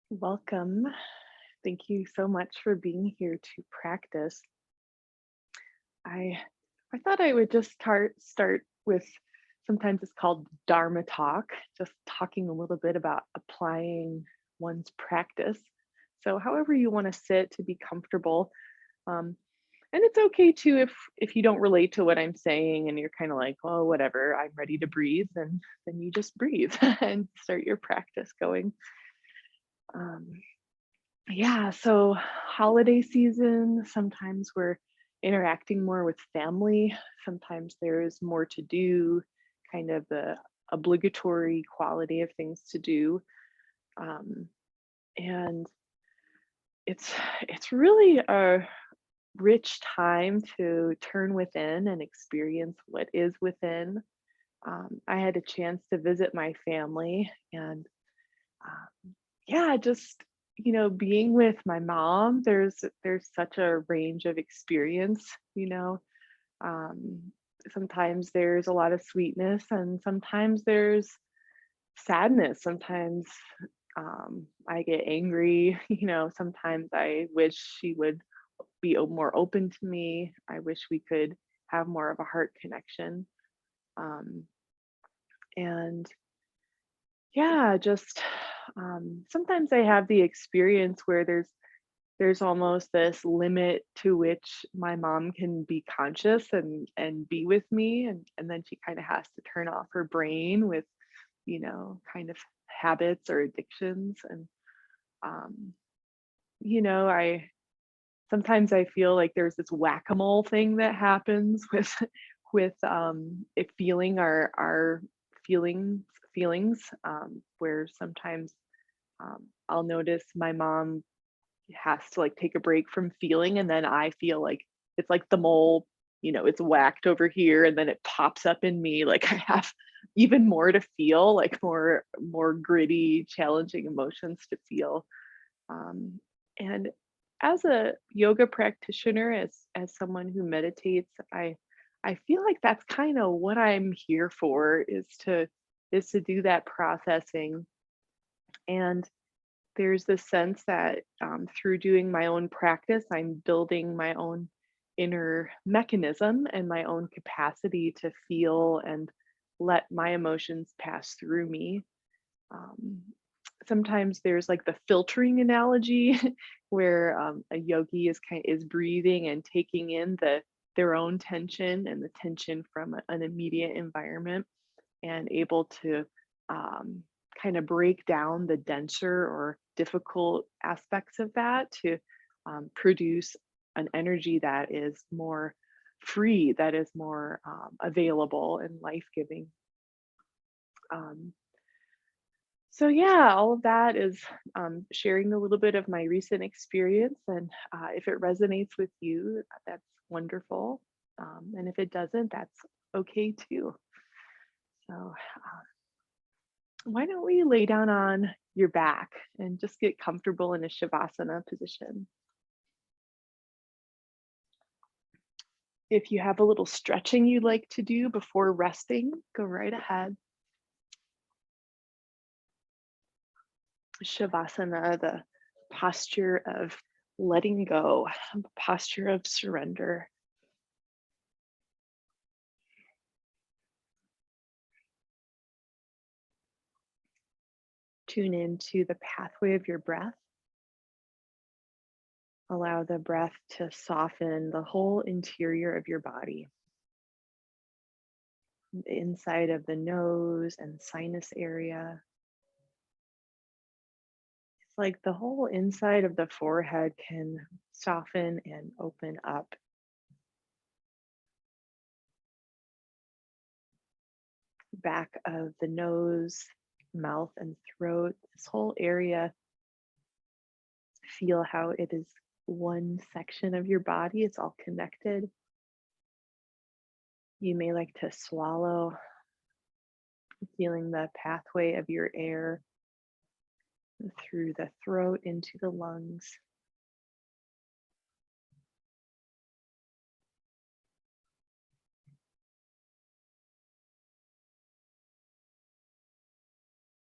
Welcome. Thank you so much for being here to practice. I I thought I would just start with sometimes it's called Dharma talk, just talking a little bit about applying one's practice. So however you want to sit to be comfortable. Um, and it's okay too if you don't relate to what I'm saying and you're kind of like, oh, whatever, I'm ready to breathe, then you just breathe and start your practice going. Um, Yeah, so holiday season, sometimes we're interacting more with family. Sometimes there's more to do, kind of the obligatory quality of things to do. Um, and it's really a rich time to turn within and experience what is within. I had a chance to visit my family and yeah, just, being with my mom, there's such a range of experience, you know. Um, Sometimes there's a lot of sweetness and sometimes there's sadness. Sometimes I get angry, sometimes I wish she would be more open to me. I wish we could have more of a heart connection. Um, and yeah, just sometimes I have the experience where there's almost this limit to which my mom can be conscious and be with me and then she kind of has to turn off her brain with kind of habits or addictions and um I sometimes I feel like there's this whack-a-mole thing that happens with it feeling our feelings where sometimes I'll notice my mom has to like take a break from feeling and then I feel like it's like the mole, it's whacked over here and then it pops up in me like I have even more to feel, like more gritty, challenging emotions to feel. And as a yoga practitioner, as someone who meditates, I feel like that's kind of what I'm here for is to do that processing. And there's this sense that through doing my own practice, I'm building my own inner mechanism and my own capacity to feel and let my emotions pass through me. Um, Sometimes there's like the filtering analogy where a yogi is breathing and taking in their own tension and the tension from an immediate environment and able to um, kind of break down the denser or difficult aspects of that to produce an energy that is more free, that is more available and life giving. Um, so, yeah, all of that is sharing a little bit of my recent experience. And if it resonates with you, that's wonderful. And if it doesn't, that's okay too. So, why don't we lay down on your back and just get comfortable in a shavasana position? If you have a little stretching you'd like to do before resting, go right ahead. Shavasana, the posture of letting go, posture of surrender. Tune into the pathway of your breath. Allow the breath to soften the whole interior of your body, the inside of the nose and sinus area. It's like the whole inside of the forehead can soften and open up. Back of the nose, mouth, and throat. This whole area, feel how it is one section of your body. It's all connected. You may like to swallow, feeling the pathway of your air through the throat into the lungs.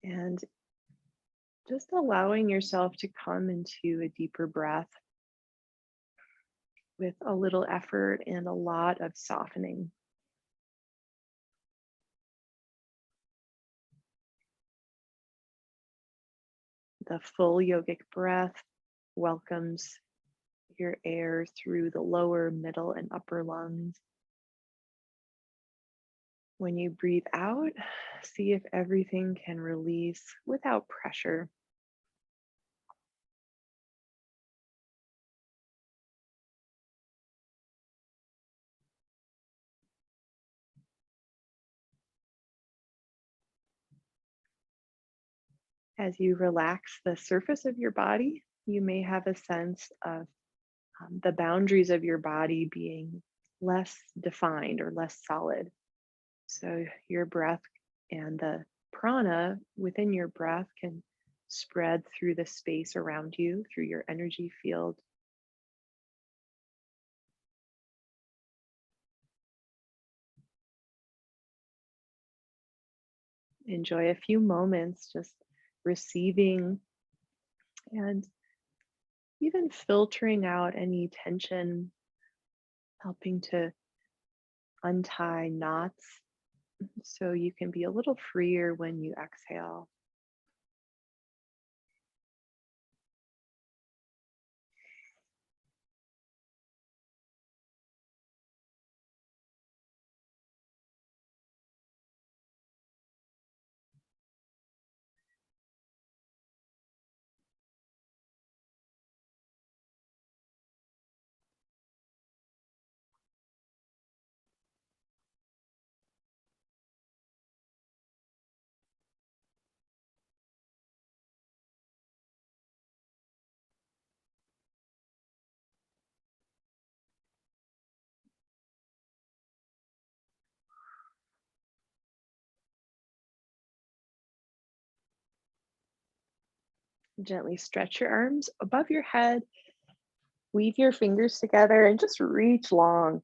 And Just allowing yourself to come into a deeper breath with a little effort and a lot of softening. The full yogic breath welcomes your air through the lower, middle, and upper lungs. When you breathe out, see if everything can release without pressure. As you relax the surface of your body, you may have a sense of the boundaries of your body being less defined or less solid. So your breath and the prana within your breath can spread through the space around you, through your energy field. Enjoy a few moments just receiving and even filtering out any tension, helping to untie knots so you can be a little freer when you exhale. Gently stretch your arms above your head, weave your fingers together, and just reach long.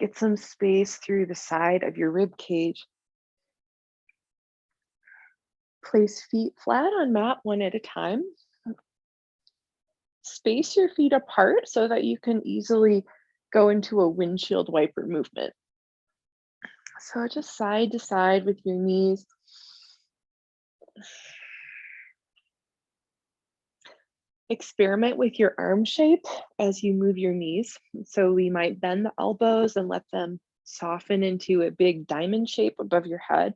Get some space through the side of your rib cage. Place feet flat on mat one at a time. Space your feet apart so that you can easily go into a windshield wiper movement. So just side to side with your knees. Experiment with your arm shape as you move your knees. So we might bend the elbows and let them soften into a big diamond shape above your head.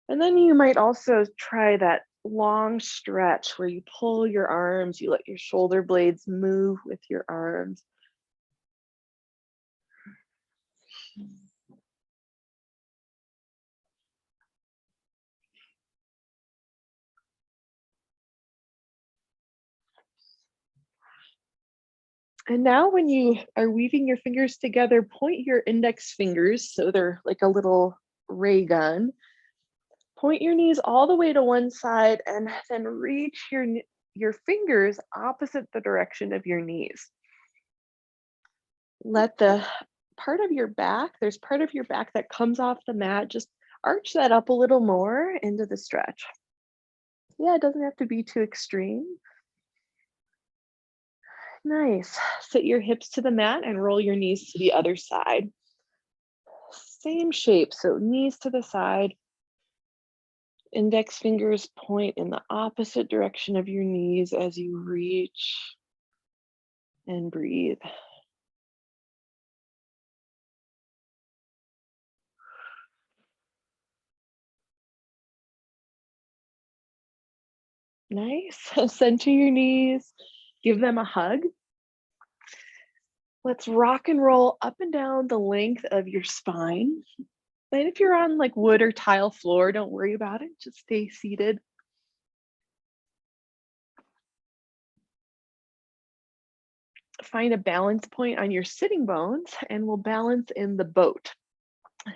And then you might also try that long stretch where you pull your arms, you let your shoulder blades move with your arms. And now, when you are weaving your fingers together, point your index fingers so they're like a little ray gun. Point your knees all the way to one side and then reach your fingers opposite the direction of your knees. Let the part of your back, there's part of your back that comes off the mat, just arch that up a little more into the stretch. Yeah, it doesn't have to be too extreme. Nice. Sit your hips to the mat and roll your knees to the other side. Same shape, so knees to the side, index fingers point in the opposite direction of your knees as you reach and breathe. Nice. Center your knees, give them a hug. Let's rock and roll up and down the length of your spine. And if you're on like wood or tile floor, don't worry about it. Just stay seated. Find a balance point on your sitting bones and we'll balance in the boat.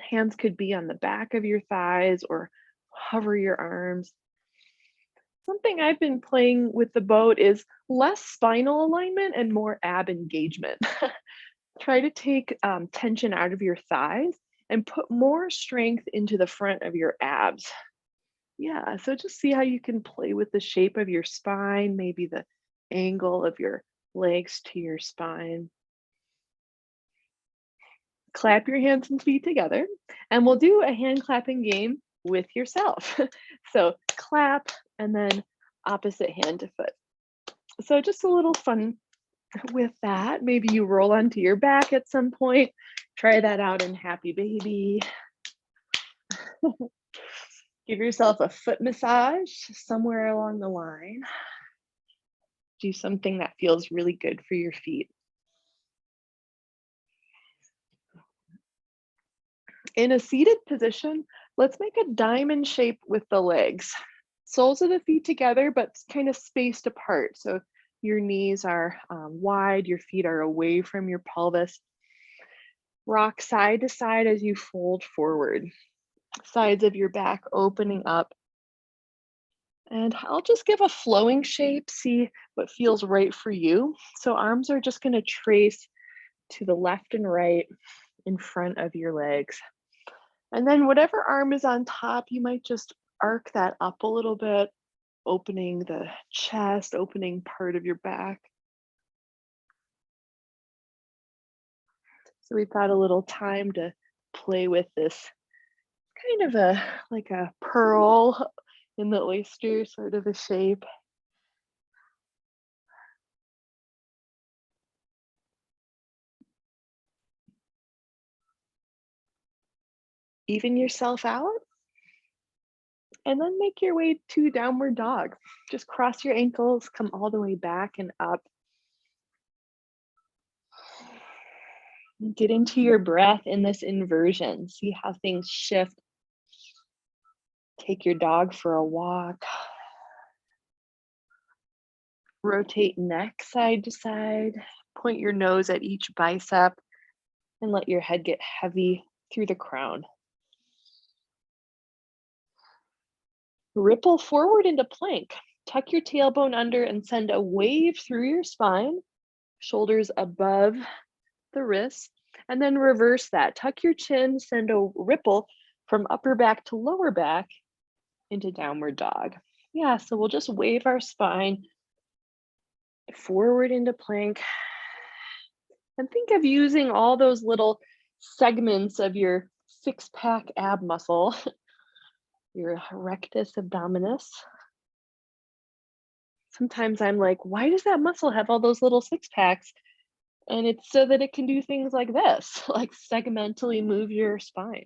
Hands could be on the back of your thighs or hover your arms. Something I've been playing with the boat is less spinal alignment and more ab engagement. Try to take tension out of your thighs and put more strength into the front of your abs. Yeah, so just see how you can play with the shape of your spine, maybe the angle of your legs to your spine. Clap your hands and feet together, and we'll do a hand clapping game with yourself. So clap and then opposite hand to foot. So just a little fun with that. Maybe you roll onto your back at some point. Try that out in Happy Baby. Give yourself a foot massage somewhere along the line. Do something that feels really good for your feet. In a seated position, let's make a diamond shape with the legs. Soles of the feet together, but kind of spaced apart. So your knees are wide, your feet are away from your pelvis. Rock side to side as you fold forward. Sides of your back opening up. And I'll just give a flowing shape, see what feels right for you. So arms are just going to trace to the left and right in front of your legs. And then whatever arm is on top, you might just arc that up a little bit, opening the chest, opening part of your back. So we've got a little time to play with this kind of like a pearl in the oyster sort of a shape. Even yourself out. And then make your way to downward dog. Just cross your ankles, come all the way back and up. Get into your breath in this inversion. See how things shift. Take your dog for a walk. Rotate neck side to side. Point your nose at each bicep and let your head get heavy through the crown. Ripple forward into plank. Tuck your tailbone under and send a wave through your spine. Shoulders above the wrists. And then reverse that. Tuck your chin, send a ripple from upper back to lower back into downward dog. Yeah, so we'll just wave our spine forward into plank. And think of using all those little segments of your six-pack ab muscle, your rectus abdominis. Sometimes I'm like, why does that muscle have all those little six packs? And it's so that it can do things like this, like segmentally move your spine.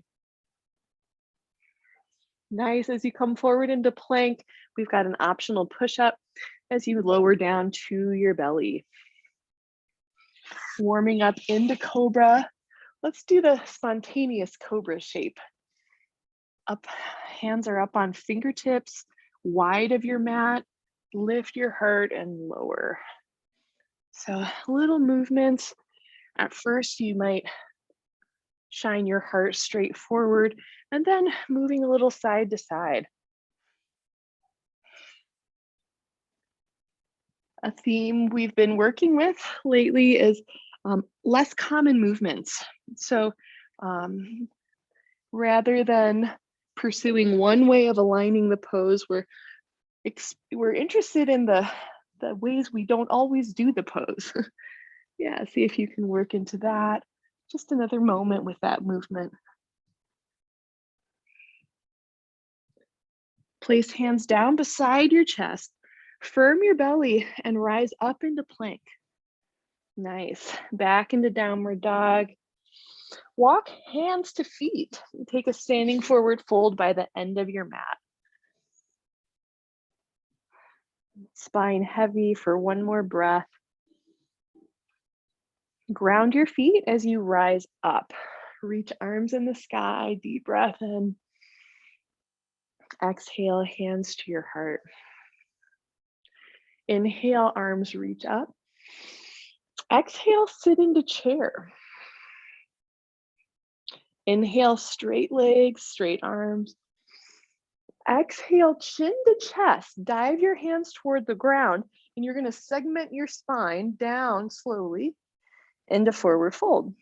Nice. As you come forward into plank, we've got an optional push-up as you lower down to your belly. Warming up into Cobra. Let's do the spontaneous Cobra shape. Up, hands are up on fingertips, wide of your mat. Lift your heart and lower. So little movements. At first, you might shine your heart straight forward and then moving a little side to side. A theme we've been working with lately is less common movements. So rather than pursuing one way of aligning the pose, we're interested in the ways we don't always do the pose. Yeah, see if you can work into that. Just another moment with that movement. Place hands down beside your chest. Firm your belly and rise up into plank. Nice. Back into downward dog. Walk hands to feet. Take a standing forward fold by the end of your mat. Spine heavy for one more breath. Ground your feet as you rise up. Reach arms in the sky, deep breath in. Exhale, hands to your heart. Inhale, arms reach up. Exhale, sit into chair. Inhale, straight legs, straight arms. Exhale, chin to chest. Dive your hands toward the ground, and you're going to segment your spine down slowly into forward fold.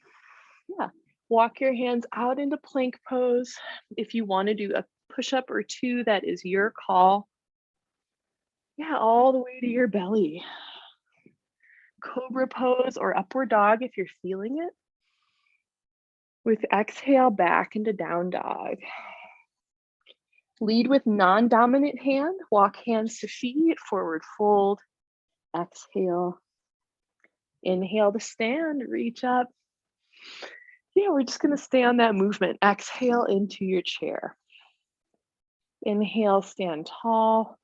Yeah. Walk your hands out into plank pose. If you want to do a push-up or two, that is your call. Yeah, all the way to your belly. Cobra pose or upward dog if you're feeling it. With exhale, back into down dog. Lead with non-dominant hand. Walk hands to feet, forward fold. Exhale. Inhale to stand, reach up. Yeah, we're just gonna stay on that movement. Exhale into your chair. Inhale, stand tall.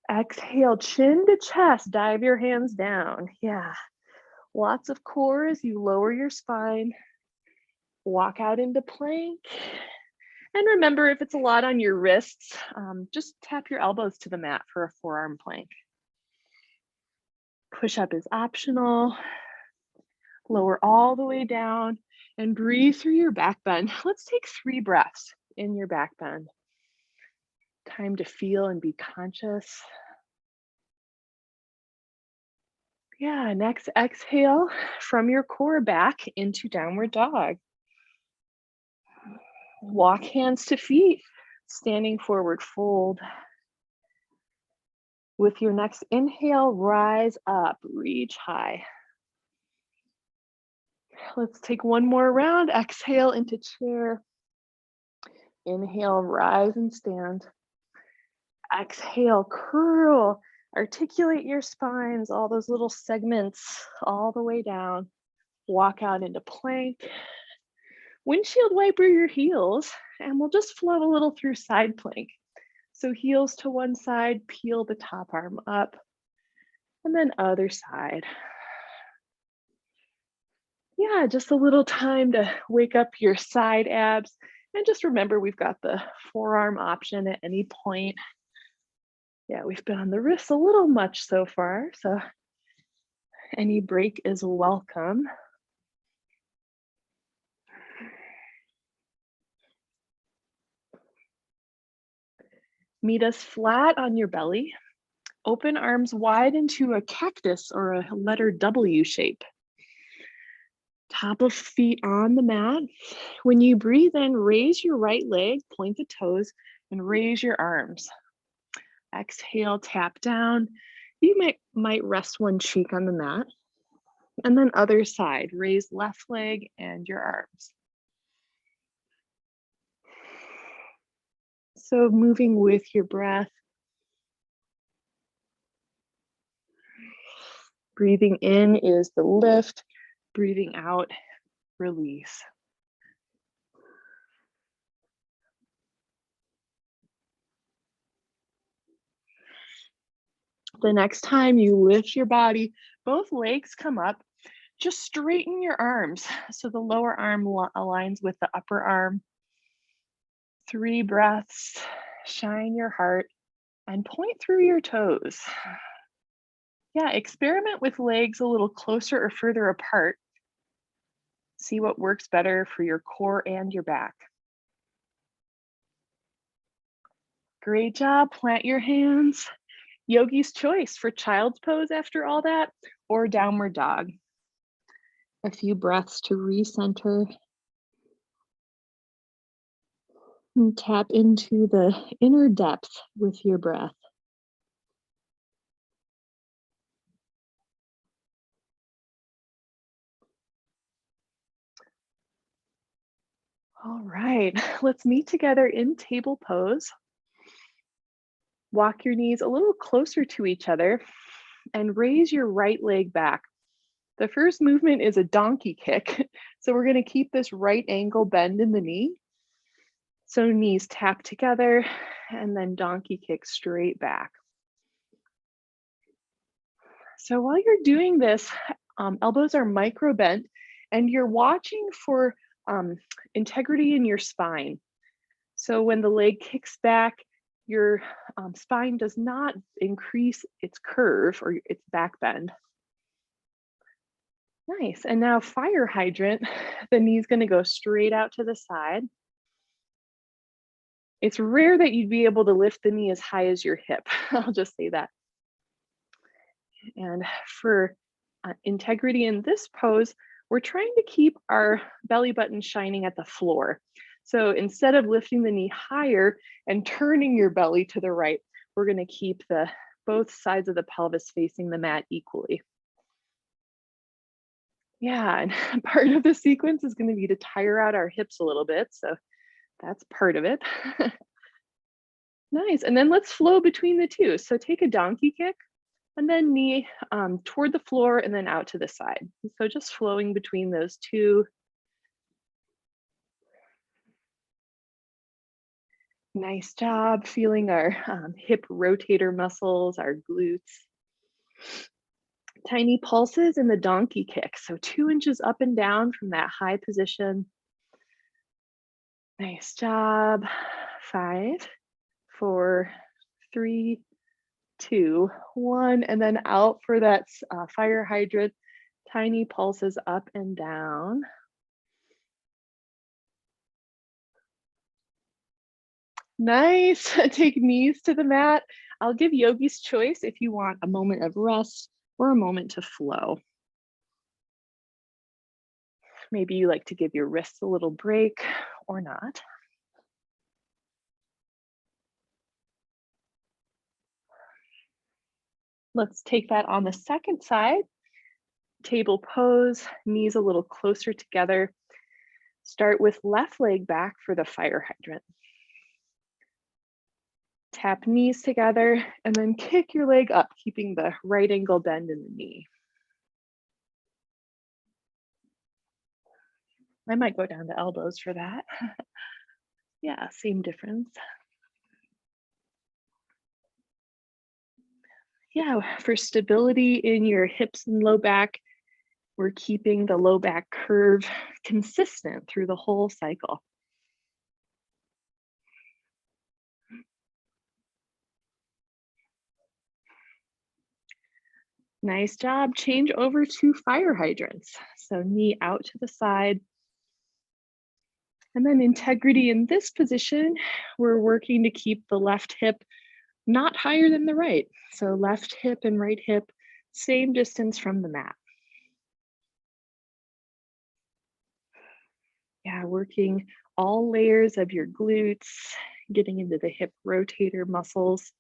Exhale, chin to chest, dive your hands down. Yeah, lots of core as you lower your spine. Walk out into plank. And remember, if it's a lot on your wrists, just tap your elbows to the mat for a forearm plank. Push-up is optional. Lower all the way down and breathe through your back bend. Let's take 3 breaths in your back bend. Time to feel and be conscious. Yeah, next exhale from your core back into downward dog. Walk hands to feet, standing forward fold. With your next inhale, rise up, reach high. Let's take one more round. Exhale into chair. Inhale, rise and stand. Exhale, curl. Articulate your spines, all those little segments all the way down. Walk out into plank. Windshield wiper your heels, and we'll just float a little through side plank. So heels to one side, peel the top arm up, and then other side. Yeah, just a little time to wake up your side abs. And just remember, we've got the forearm option at any point. Yeah, we've been on the wrists a little much so far, so any break is welcome. Meet us flat on your belly. Open arms wide into a cactus or a letter W shape. Top of feet on the mat. When you breathe in, raise your right leg, point the toes, and raise your arms. Exhale, tap down. You might rest one cheek on the mat. And then other side, raise left leg and your arms. So moving with your breath. Breathing in is the lift. Breathing out, release. The next time you lift your body, both legs come up, just straighten your arms. So the lower arm aligns with the upper arm. 3 breaths, shine your heart, and point through your toes. Yeah, experiment with legs a little closer or further apart. See what works better for your core and your back. Great job, plant your hands. Yogi's choice for child's pose after all that, or downward dog. A few breaths to recenter. And tap into the inner depth with your breath. All right, let's meet together in table pose. Walk your knees a little closer to each other and raise your right leg back. The first movement is a donkey kick. So we're going to keep this right ankle bend in the knee. So knees tap together and then donkey kick straight back. So while you're doing this, elbows are micro bent and you're watching for integrity in your spine. So when the leg kicks back, your spine does not increase its curve or its back bend. Nice. And now fire hydrant, the knee's going to go straight out to the side. It's rare that you'd be able to lift the knee as high as your hip. I'll just say that. And for integrity in this pose, we're trying to keep our belly button shining at the floor. So instead of lifting the knee higher and turning your belly to the right, we're going to keep both sides of the pelvis facing the mat equally. Yeah, and part of the sequence is going to be to tire out our hips a little bit. So that's part of it. Nice. And then let's flow between the two. So take a donkey kick and then knee toward the floor and then out to the side. So just flowing between those two. Nice job feeling our hip rotator muscles, our glutes. Tiny pulses in the donkey kick. So 2 inches up and down from that high position. Nice job. 5, 4, 3, 2, 1, and then out for that fire hydrant. Tiny pulses up and down. Nice. Take knees to the mat. I'll give yogi's choice if you want a moment of rest or a moment to flow. Maybe you like to give your wrists a little break or not. Let's take that on the second side. Table pose, knees a little closer together. Start with left leg back for the fire hydrant. Tap knees together and then kick your leg up, keeping the right angle bend in the knee. I might go down to elbows for that. Yeah, same difference. Yeah, for stability in your hips and low back, we're keeping the low back curve consistent through the whole cycle. Nice job. Change over to fire hydrants. So knee out to the side. And then integrity in this position, we're working to keep the left hip not higher than the right. So left hip and right hip, same distance from the mat. Yeah, working all layers of your glutes, getting into the hip rotator muscles,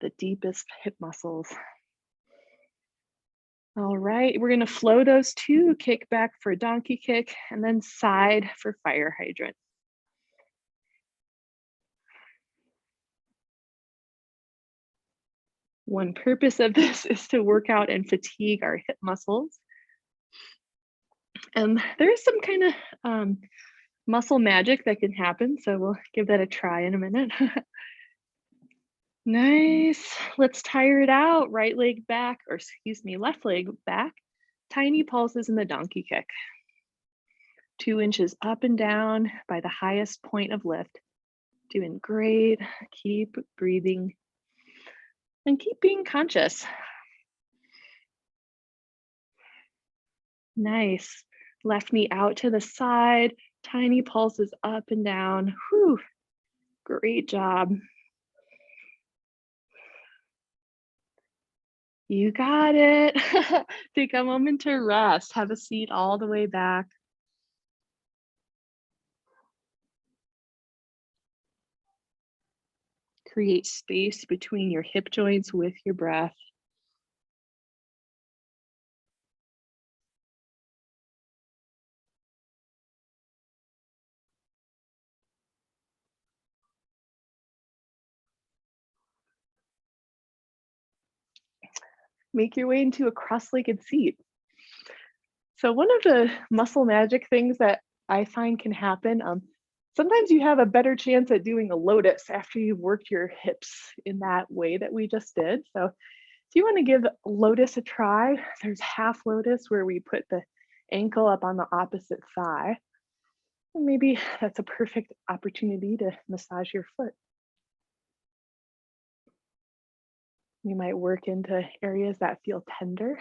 the deepest hip muscles. All right, we're gonna flow those two, kick back for a donkey kick, and then side for fire hydrant. One purpose of this is to work out and fatigue our hip muscles. And there's some kind of muscle magic that can happen, so we'll give that a try in a minute. Nice. Let's tire it out. Right leg back, or excuse me, left leg back. Tiny pulses in the donkey kick. 2 inches up and down by the highest point of lift. Doing great. Keep breathing and keep being conscious. Nice. Left knee out to the side. Tiny pulses up and down. Whew. Great job. You got it. Take a moment to rest. Have a seat all the way back. Create space between your hip joints with your breath. Make your way into a cross-legged seat. So one of the muscle magic things that I find can happen, sometimes you have a better chance at doing a lotus after you've worked your hips in that way that we just did. So if you want to give lotus a try, there's half lotus where we put the ankle up on the opposite thigh. And maybe that's a perfect opportunity to massage your foot. You might work into areas that feel tender.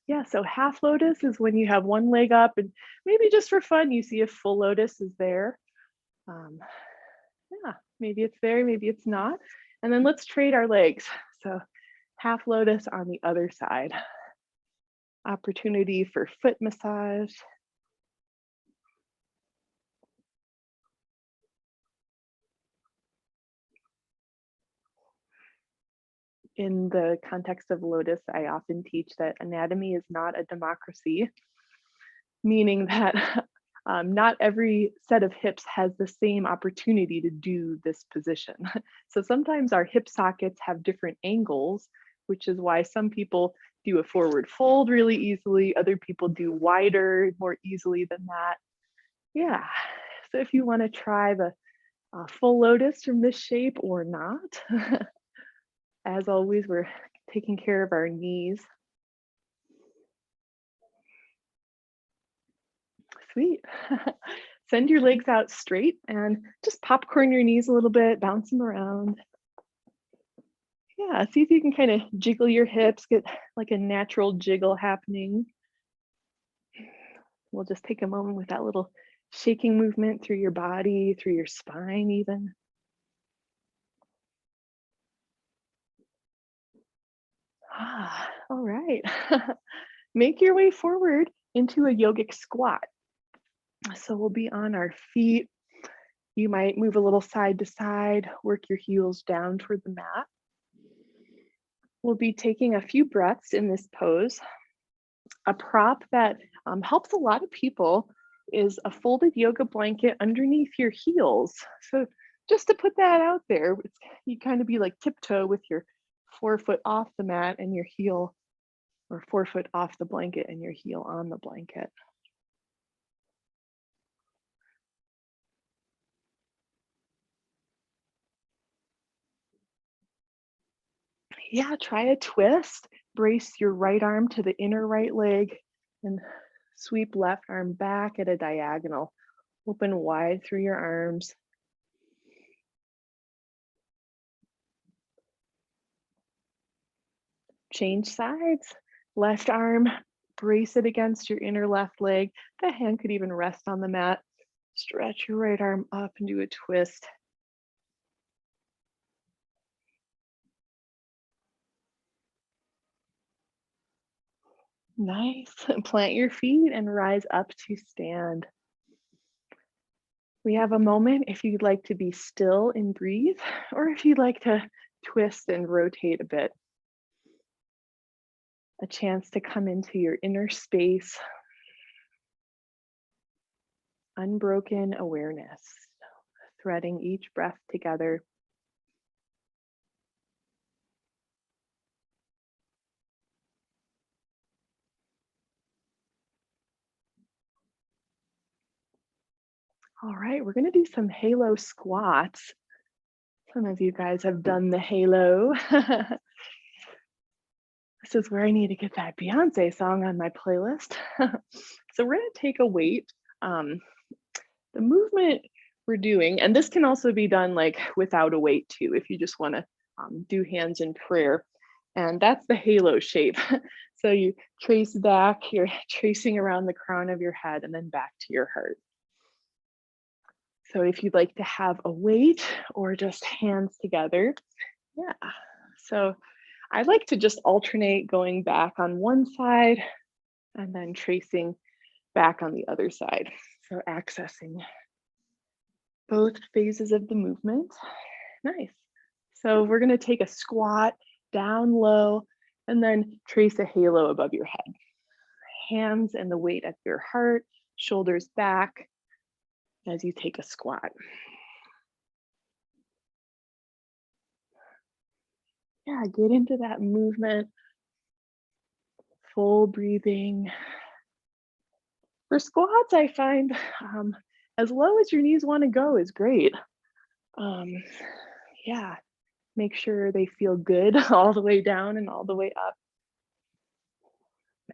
Yeah, so half lotus is when you have one leg up and maybe just for fun, you see if full lotus is there. Um, yeah, maybe it's there, maybe it's not. And then let's trade our legs. So half lotus on the other side. opportunity for foot massage. In the context of Lotus, I often teach that anatomy is not a democracy, meaning that not every set of hips has the same opportunity to do this position. So sometimes our hip sockets have different angles, which is why some people do a forward fold really easily, other people do wider more easily than that. Yeah. So if you want to try the full lotus from this shape or not, as always, we're taking care of our knees. Sweet. Send your legs out straight and just popcorn your knees a little bit, bounce them around. Yeah, see if you can kind of jiggle your hips, get like a natural jiggle happening. We'll just take a moment with that little shaking movement through your body, through your spine, even. All right. Make your way forward into a yogic squat. So we'll be on our feet. You might move a little side to side, work your heels down toward the mat. We'll be taking a few breaths in this pose. A prop that helps a lot of people is a folded yoga blanket underneath your heels. So just to put that out there, you kind of be like tiptoe with your forefoot off the mat and your heel, or forefoot off the blanket and your heel on the blanket. Yeah, try a twist. Brace your right arm to the inner right leg and sweep left arm back at a diagonal. Open wide through your arms. Change sides. Left arm, brace it against your inner left leg. The hand could even rest on the mat. Stretch your right arm up and do a twist. Nice. Plant your feet and rise up to stand. We have a moment if you'd like to be still and breathe, or if you'd like to twist and rotate a bit. A chance to come into your inner space, unbroken awareness, threading each breath together. All right, we're going to do some halo squats. Some of you guys have done the halo. This is where I need to get that Beyonce song on my playlist. So we're going to take a weight. The movement we're doing, and this can also be done like without a weight too, if you just want to do hands in prayer. And that's the halo shape. So you trace back, you're tracing around the crown of your head and then back to your heart. So if you'd like to have a weight or just hands together, yeah. So I like to just alternate going back on one side and then tracing back on the other side. So accessing both phases of the movement. Nice. So we're going to take a squat down low and then trace a halo above your head. Hands and the weight at your heart, shoulders back as you take a squat. Yeah, get into that movement. Full breathing. For squats, I find as low as your knees want to go is great. Yeah, make sure they feel good all the way down and all the way up.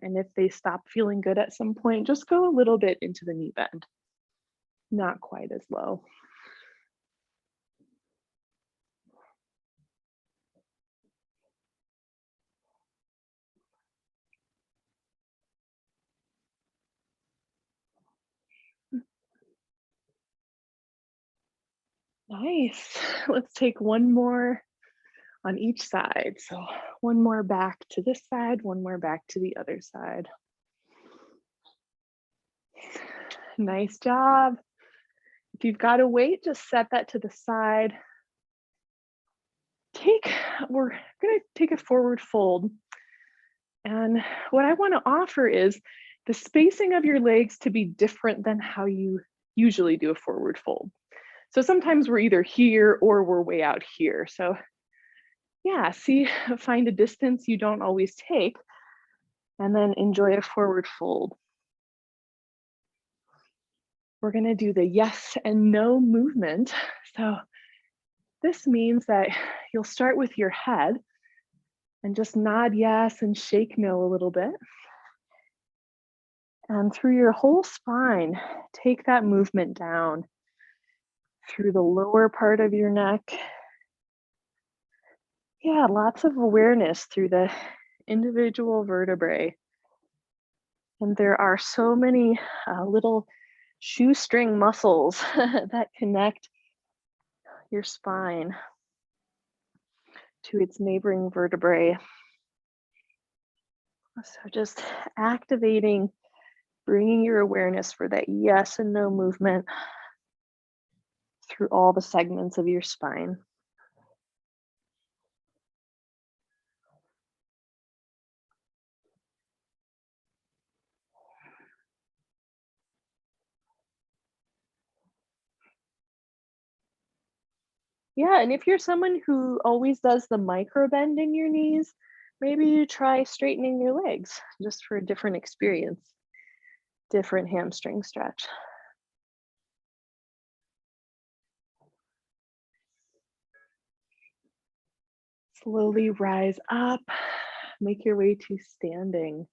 And if they stop feeling good at some point, just go a little bit into the knee bend. Not quite as low. Nice. Let's take one more on each side. So One more back to this side, one more back to the other side. Nice job. If you've got a weight, just set that to the side. We're gonna take a forward fold. And what I wanna offer is the spacing of your legs to be different than how you usually do a forward fold. So sometimes we're either here or we're way out here. So yeah, find a distance you don't always take and then enjoy a forward fold. We're gonna do the yes and no movement. So this means that you'll start with your head and just nod yes and shake no a little bit. And through your whole spine, take that movement down through the lower part of your neck. Yeah, lots of awareness through the individual vertebrae. And there are so many little shoestring muscles that connect your spine to its neighboring vertebrae. So just activating, bringing your awareness for that yes and no movement through all the segments of your spine. Yeah, and if you're someone who always does the micro bend in your knees, maybe you try straightening your legs just for a different experience, different hamstring stretch. Slowly rise up, make your way to standing.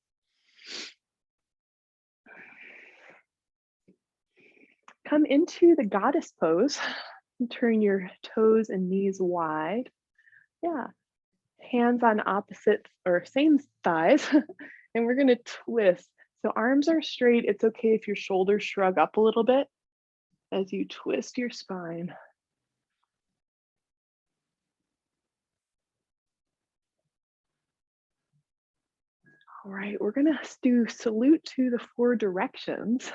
Come into the goddess pose. Turn your toes and knees wide. Yeah. Hands on opposite or same thighs. And we're going to twist. So arms are straight. It's okay if your shoulders shrug up a little bit as you twist your spine. All right, we're going to do salute to the four directions.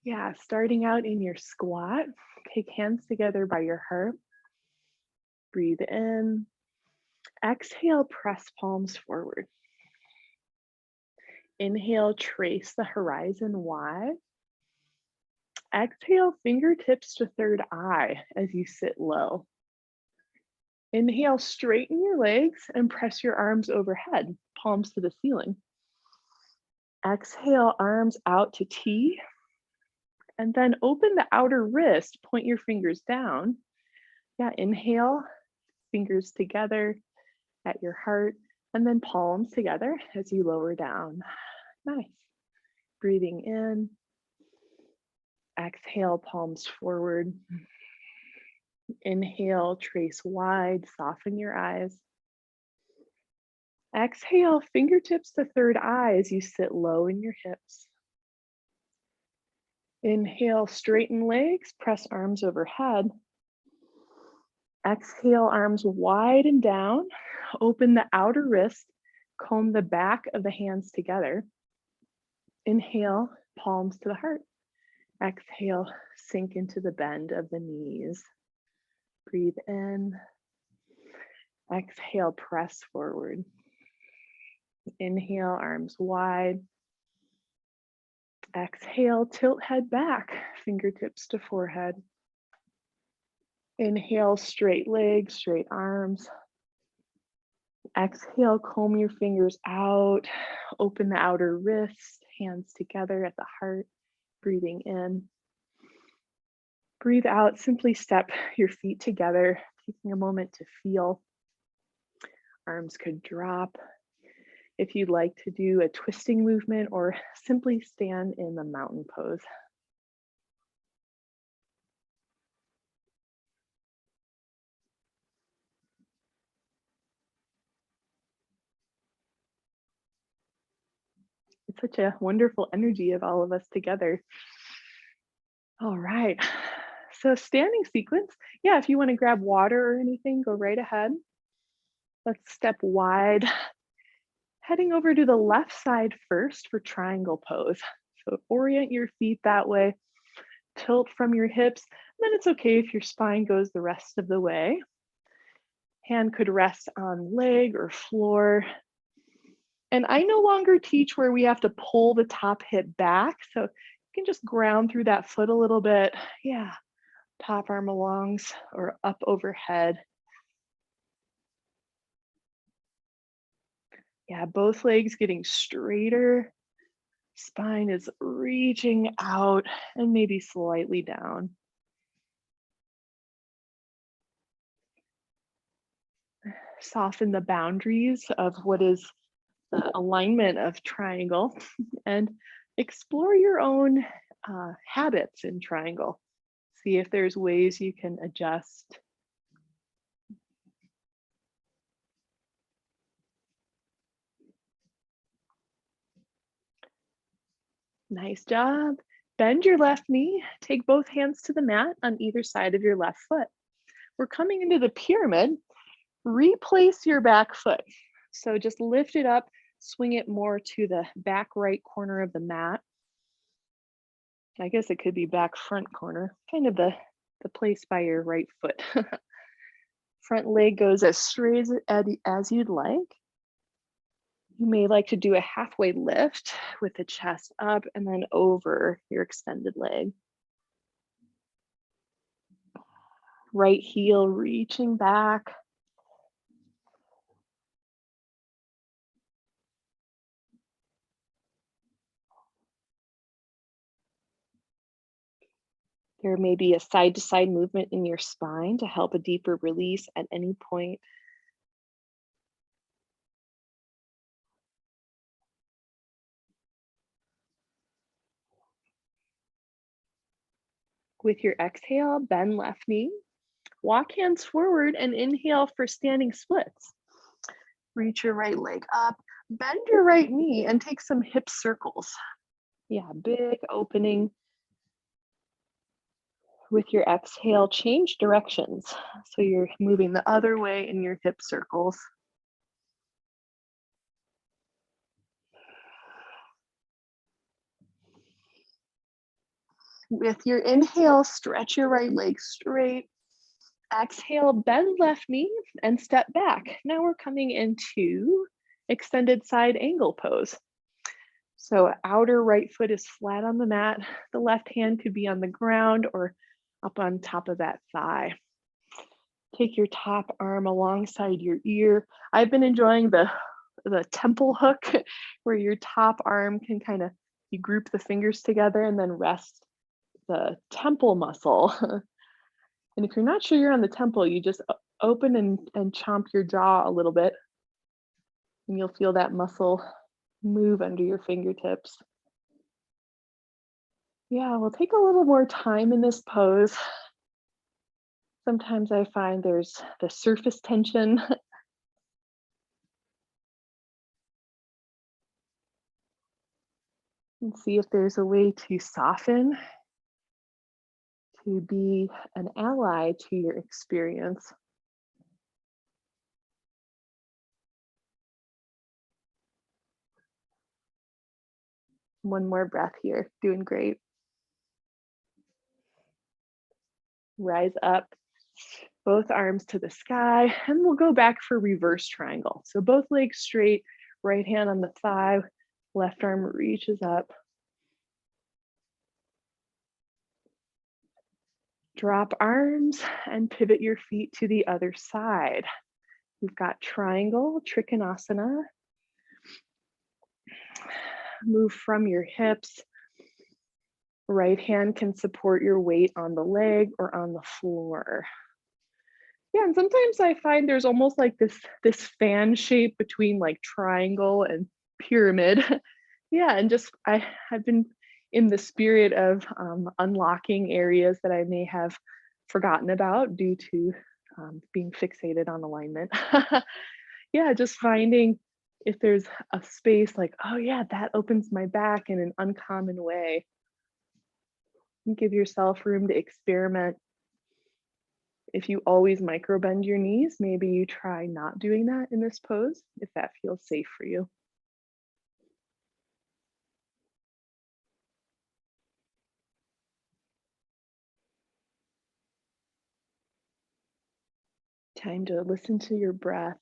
Yeah, starting out in your squat, take hands together by your heart. Breathe in. Exhale, press palms forward. Inhale, trace the horizon wide. Exhale, fingertips to third eye as you sit low. Inhale, straighten your legs and press your arms overhead, palms to the ceiling. Exhale, arms out to T. And then open the outer wrist, point your fingers down. Yeah, inhale, fingers together at your heart, and then palms together as you lower down. Nice. Breathing in. Exhale, palms forward. Inhale, trace wide, soften your eyes. Exhale, fingertips to third eye as you sit low in your hips. Inhale, straighten legs, press arms overhead. Exhale, arms wide and down. Open the outer wrist, comb the back of the hands together. Inhale, palms to the heart. Exhale, sink into the bend of the knees. Breathe in. Exhale, press forward. Inhale, arms wide. Exhale, tilt head back, fingertips to forehead. Inhale, straight legs, straight arms. Exhale, comb your fingers out. Open the outer wrist, hands together at the heart. Breathing in. Breathe out, simply step your feet together, taking a moment to feel. Arms could drop. If you'd like to do a twisting movement or simply stand in the mountain pose. It's such a wonderful energy of all of us together. All right, so standing sequence. Yeah, if you want to grab water or anything, go right ahead. Let's step wide, heading over to the left side first for triangle pose. So orient your feet that way, tilt from your hips, and then it's okay if your spine goes the rest of the way. Hand could rest on leg or floor. And I no longer teach where we have to pull the top hip back. So you can just ground through that foot a little bit. Yeah, top arm alongs or up overhead. Yeah, both legs getting straighter. Spine is reaching out and maybe slightly down. Soften the boundaries of what is the alignment of triangle and explore your own habits in triangle. See if there's ways you can adjust. Nice job. Bend your left knee. Take both hands to the mat on either side of your left foot. We're coming into the pyramid. Replace your back foot. So just lift it up, swing it more to the back right corner of the mat. I guess it could be back front corner, kind of the place by your right foot. Front leg goes as straight as you'd like. You may like to do a halfway lift with the chest up and then over your extended leg. Right heel reaching back. There may be a side-to-side movement in your spine to help a deeper release at any point. With your exhale, bend left knee. Walk hands forward and inhale for standing splits. Reach your right leg up, bend your right knee and take some hip circles. Yeah, big opening. With your exhale, change directions. So you're moving the other way in your hip circles. With your inhale, stretch your right leg straight. Exhale, bend left knee and step back. Now we're coming into extended side angle pose. So outer right foot is flat on the mat. The left hand could be on the ground or up on top of that thigh. Take your top arm alongside your ear. I've been enjoying the temple hook where your top arm can kind of, you group the fingers together and then rest the temple muscle. And if you're not sure you're on the temple, you just open and chomp your jaw a little bit and you'll feel that muscle move under your fingertips. Yeah, we'll take a little more time in this pose. Sometimes I find there's the surface tension. And see if there's a way to soften, to be an ally to your experience. One more breath here, doing great. Rise up, both arms to the sky, and we'll go back for reverse triangle. So both legs straight, right hand on the thigh, left arm reaches up. Drop arms and pivot your feet to the other side. We've got triangle, Trikonasana. Move from your hips. Right hand can support your weight on the leg or on the floor. Yeah, and sometimes I find there's almost like this fan shape between like triangle and pyramid. Yeah, and just I've been in the spirit of unlocking areas that I may have forgotten about due to being fixated on alignment. Yeah, just finding if there's a space like, oh yeah, that opens my back in an uncommon way. And give yourself room to experiment. If you always micro bend your knees, maybe you try not doing that in this pose if that feels safe for you. Time to listen to your breath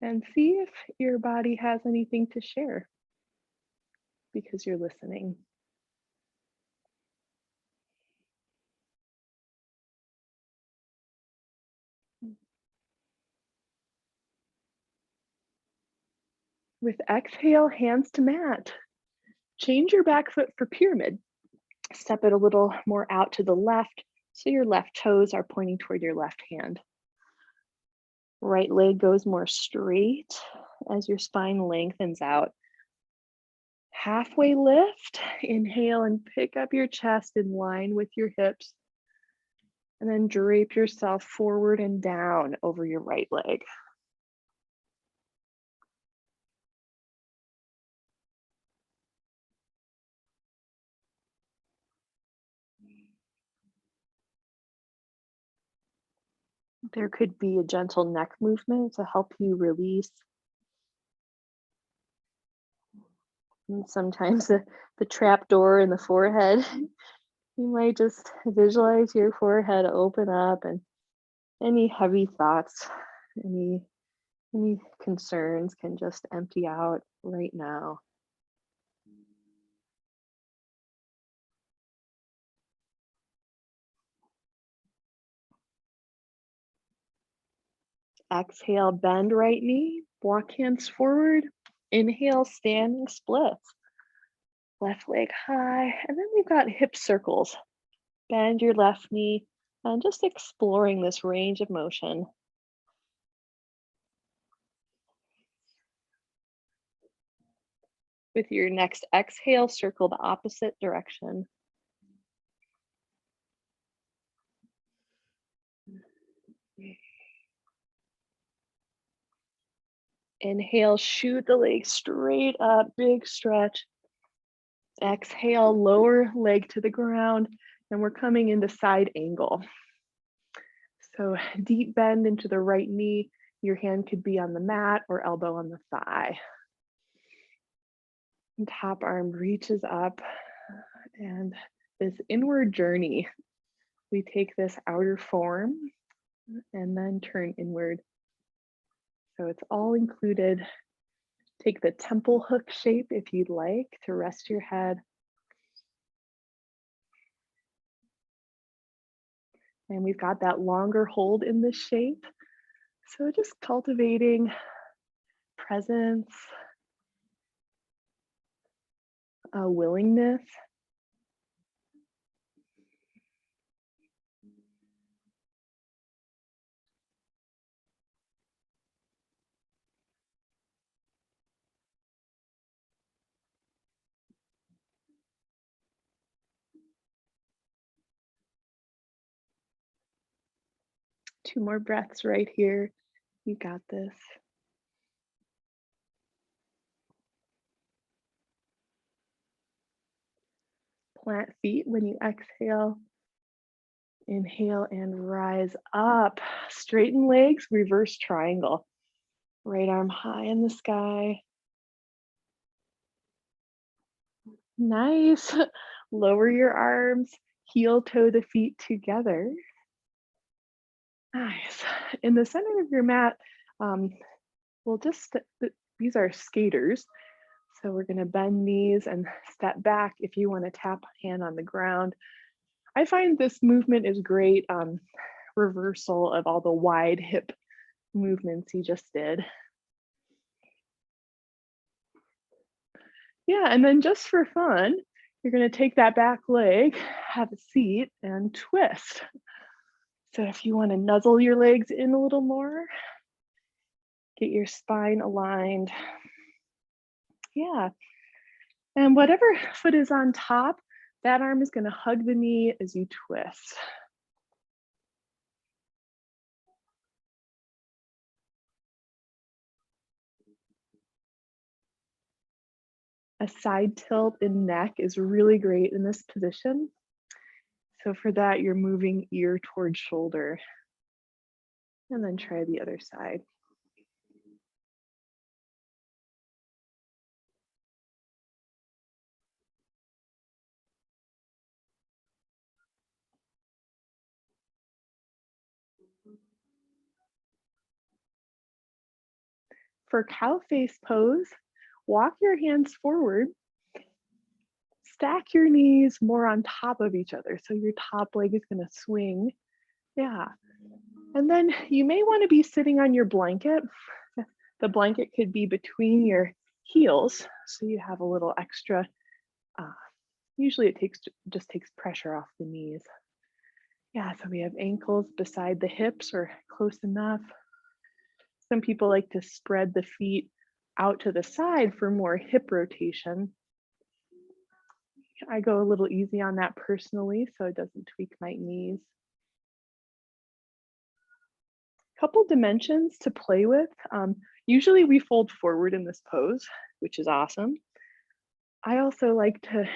and see if your body has anything to share because you're listening. With exhale, hands to mat. Change your back foot for pyramid. Step it a little more out to the left so your left toes are pointing toward your left hand. Right leg goes more straight as your spine lengthens out. Halfway lift, inhale and pick up your chest in line with your hips. And then drape yourself forward and down over your right leg. There could be a gentle neck movement to help you release. And sometimes the trap door in the forehead, you might just visualize your forehead open up and any heavy thoughts, any concerns can just empty out right now. Exhale, bend right knee, walk hands forward. Inhale, standing splits. Left leg high, and then we've got hip circles. Bend your left knee and just exploring this range of motion. With your next exhale, circle the opposite direction. Inhale, shoot the leg straight up, big stretch. Exhale, lower leg to the ground, and we're coming into side angle. So deep bend into the right knee. Your hand could be on the mat or elbow on the thigh. And top arm reaches up, and this inward journey, we take this outer form and then turn inward. So it's all included. Take the temple hook shape if you'd like to rest your head. And we've got that longer hold in this shape. So just cultivating presence, a willingness. Two more breaths right here. You got this. Plant feet when you exhale. Inhale and rise up. Straighten legs, reverse triangle. Right arm high in the sky. Nice. Lower your arms, heel toe the feet together. Nice. In the center of your mat, these are skaters. So we're gonna bend knees and step back if you wanna tap hand on the ground. I find this movement is great reversal of all the wide hip movements you just did. Yeah, and then just for fun, you're gonna take that back leg, have a seat, and twist. So if you wanna nuzzle your legs in a little more, get your spine aligned. Yeah, and whatever foot is on top, that arm is gonna hug the knee as you twist. A side tilt in neck is really great in this position. So for that, you're moving ear towards shoulder. And then try the other side. For cow face pose, walk your hands forward, stack your knees more on top of each other. So your top leg is going to swing. Yeah. And then you may want to be sitting on your blanket. The blanket could be between your heels, so you have a little extra. Usually it just takes pressure off the knees. Yeah, so we have ankles beside the hips or close enough. Some people like to spread the feet out to the side for more hip rotation. I go a little easy on that personally, so it doesn't tweak my knees. Couple dimensions to play with. Usually we fold forward in this pose, which is awesome. I also like to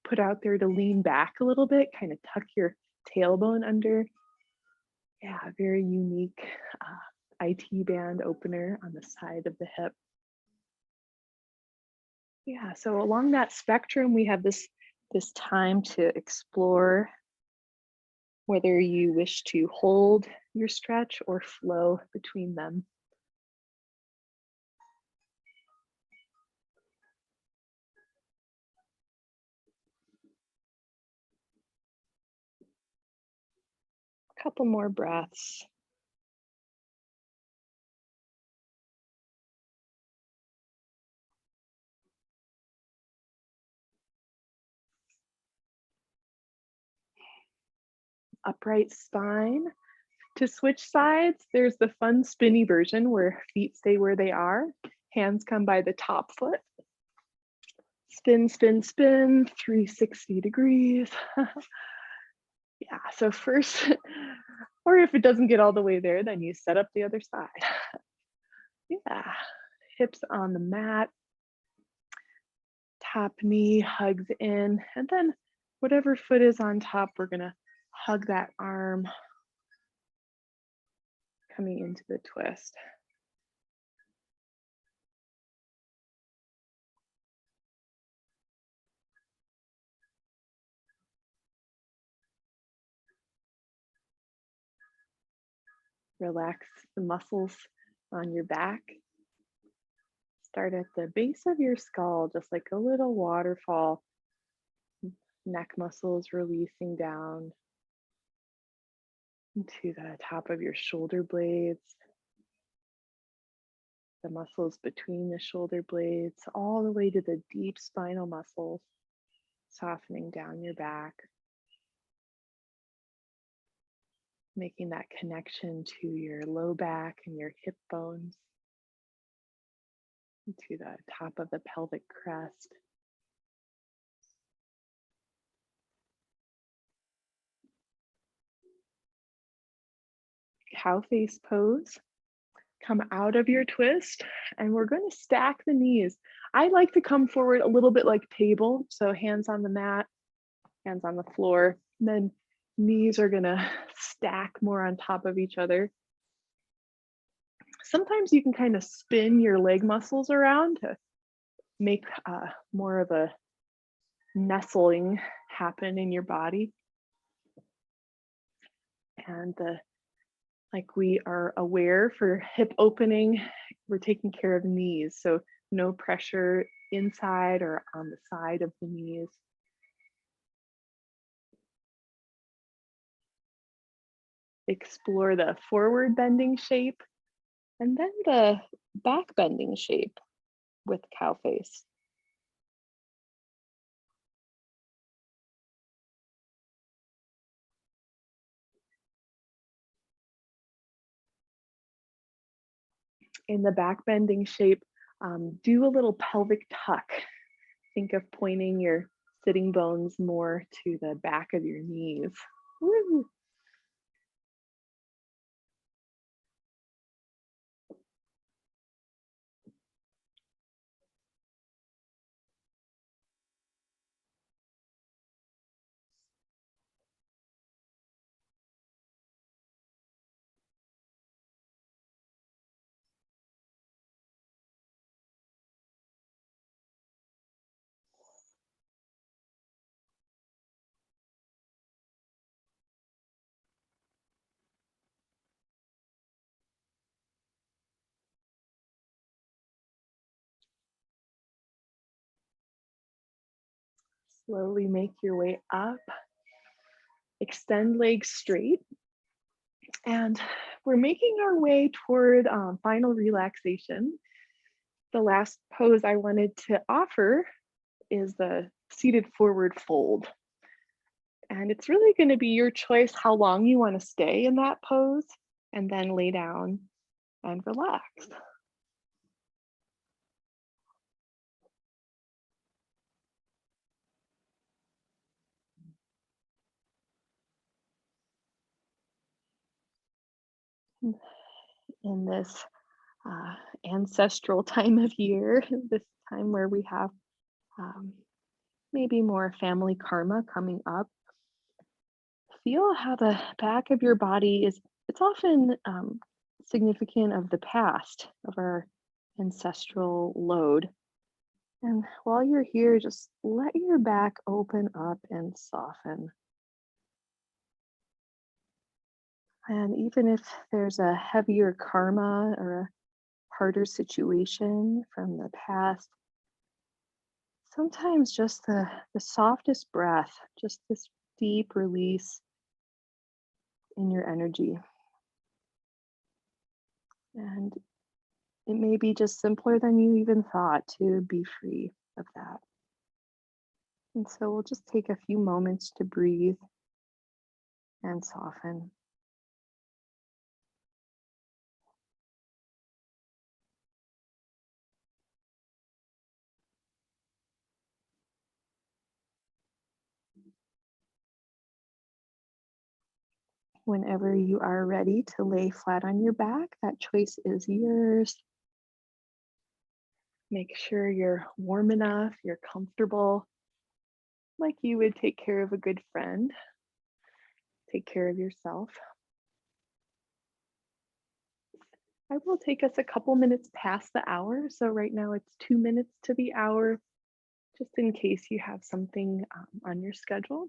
put out there to lean back a little bit, kind of tuck your tailbone under. Yeah, very unique IT band opener on the side of the hip. Yeah, so along that spectrum, we have this time to explore whether you wish to hold your stretch or flow between them. A couple more breaths. Upright spine. To switch sides, there's the fun spinny version where feet stay where they are. Hands come by the top foot. Spin, spin, spin, 360 degrees. Yeah, so first, or if it doesn't get all the way there, then you set up the other side. Yeah, hips on the mat. Top knee hugs in, and then whatever foot is on top, we're gonna hug that arm coming into the twist. Relax the muscles on your back. Start at the base of your skull, just like a little waterfall. Neck muscles releasing down into the top of your shoulder blades, the muscles between the shoulder blades, all the way to the deep spinal muscles, softening down your back, making that connection to your low back and your hip bones, to the top of the pelvic crest. Cow face pose. Come out of your twist, and we're going to stack the knees. I like to come forward a little bit like table, so hands on the mat, hands on the floor, and then knees are going to stack more on top of each other. Sometimes you can kind of spin your leg muscles around to make more of a nestling happen in your body. And like we are aware for hip opening, we're taking care of knees. So no pressure inside or on the side of the knees. Explore the forward bending shape and then the back bending shape with cow face. In the back bending shape, do a little pelvic tuck. Think of pointing your sitting bones more to the back of your knees. Woo. Slowly make your way up. Extend legs straight. And we're making our way toward final relaxation. The last pose I wanted to offer is the seated forward fold. And it's really going to be your choice how long you want to stay in that pose and then lay down and relax. In this ancestral time of year, this time where we have um, maybe more family karma coming up, feel how the back of your body is, it's often significant of the past, of our ancestral load. And while you're here, just let your back open up and soften. And even if there's a heavier karma or a harder situation from the past, sometimes just the softest breath, just this deep release in your energy. And it may be just simpler than you even thought to be free of that. And so we'll just take a few moments to breathe and soften. Whenever you are ready to lay flat on your back, that choice is yours. Make sure you're warm enough, you're comfortable, like you would take care of a good friend. Take care of yourself. I will take us a couple minutes past the hour. So right now it's 2 minutes to the hour, just in case you have something on your schedule.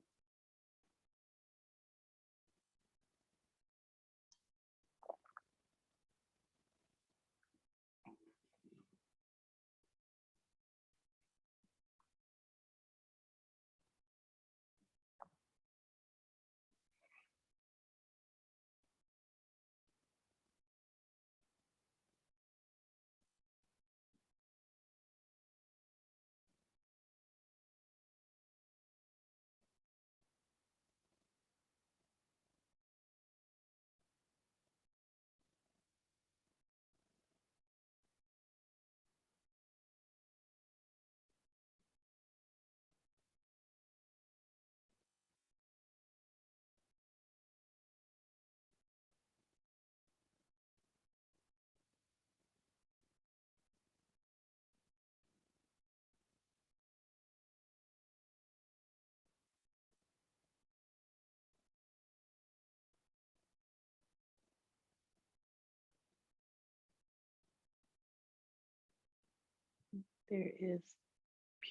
There is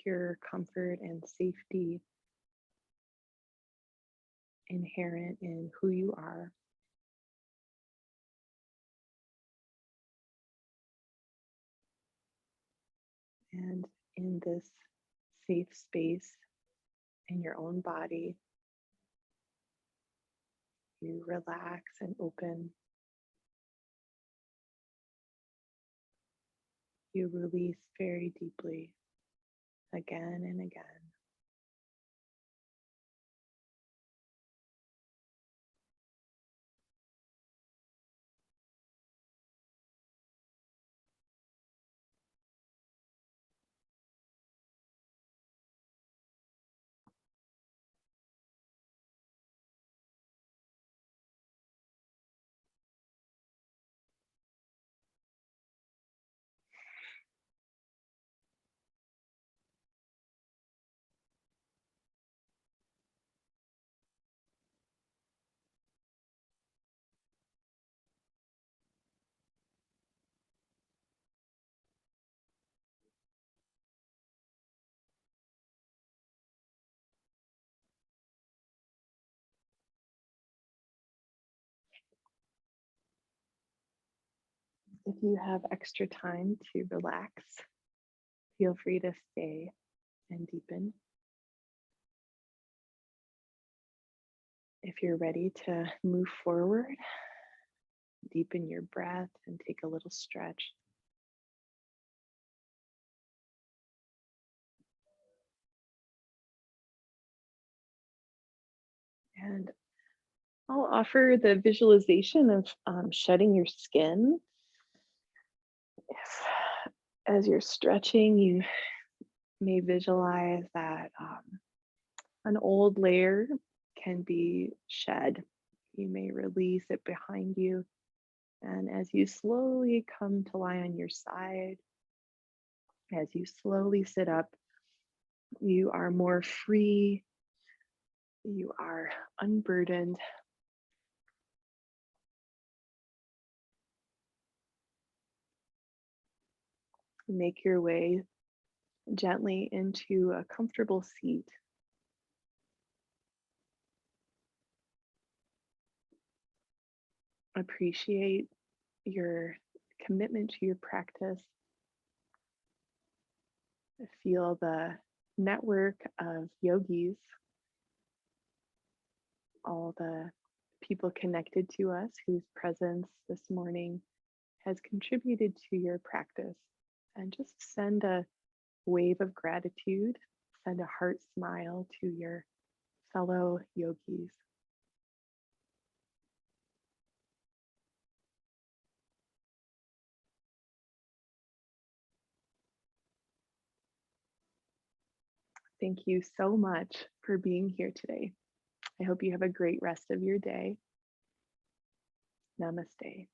pure comfort and safety inherent in who you are. And in this safe space in your own body, you relax and open. You release very deeply again and again. If you have extra time to relax, feel free to stay and deepen. If you're ready to move forward, deepen your breath and take a little stretch. And I'll offer the visualization of shedding your skin. If, as you're stretching, you may visualize that an old layer can be shed. You may release it behind you. And as you slowly come to lie on your side, as you slowly sit up, you are more free, you are unburdened. Make your way gently into a comfortable seat. Appreciate your commitment to your practice. Feel the network of yogis, all the people connected to us whose presence this morning has contributed to your practice. And just send a wave of gratitude, send a heart smile to your fellow yogis. Thank you so much for being here today. I hope you have a great rest of your day. Namaste.